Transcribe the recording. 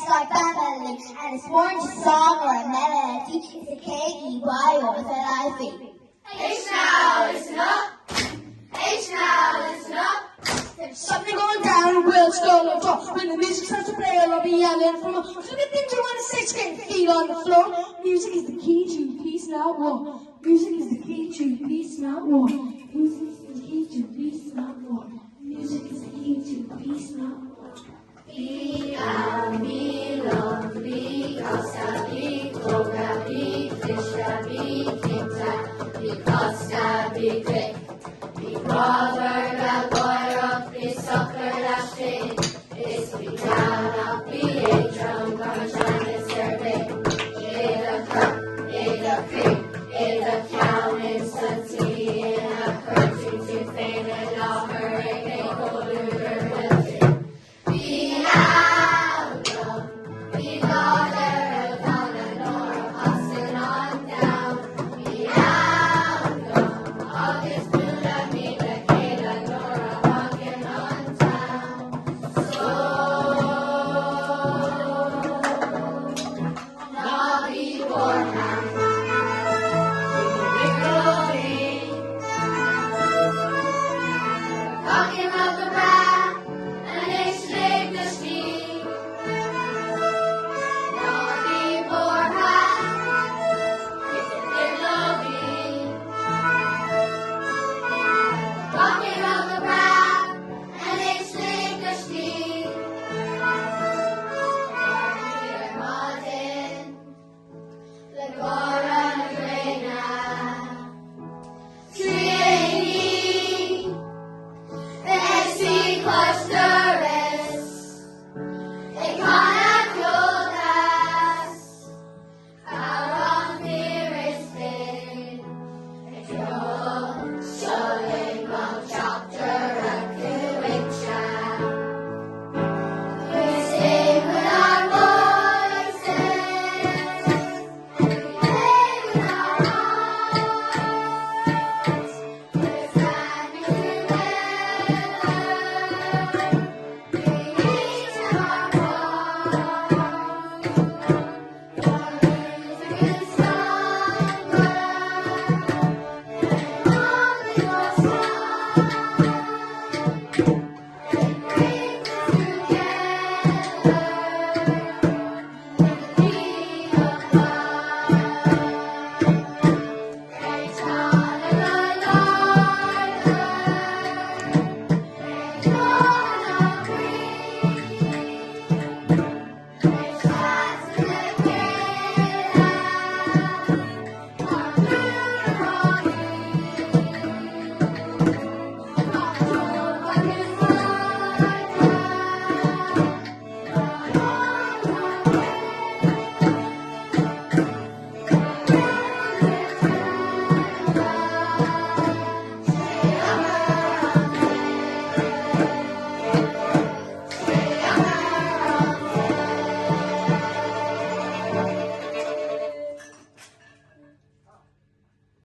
Like babbling, and it's more just song or a melody. It's a K-E-Y or F-L-I-V. H now, listen up. H now, listen up. There's something going down in Welsh School floor. When the music starts to play, I'll be yelling from a flipping things you want to say, getting feet on the floor. Music is the key to peace, not war. Music is the key to peace, not war. Music is the key to peace, not war. Music is the key to peace, not war. Be a milo, be osa, be koga, be fisha, be kinta, be costa, be quick, be brother, da goyro, be soccer, da shade, is be down, be a drum, garjan, is serve, a cup, a creek, a cow, in sunty, in a country to fame, and all her, a golden, be out, be daughter, Donna, Nora, passing on down. Be out, August, Buddha, Mita, Kata, Nora, walking on town. So, now beforehand, talking of the back, and they slave the street. Now beforehand, they're loving. Talking of the back, and they slave the street. We're modern, the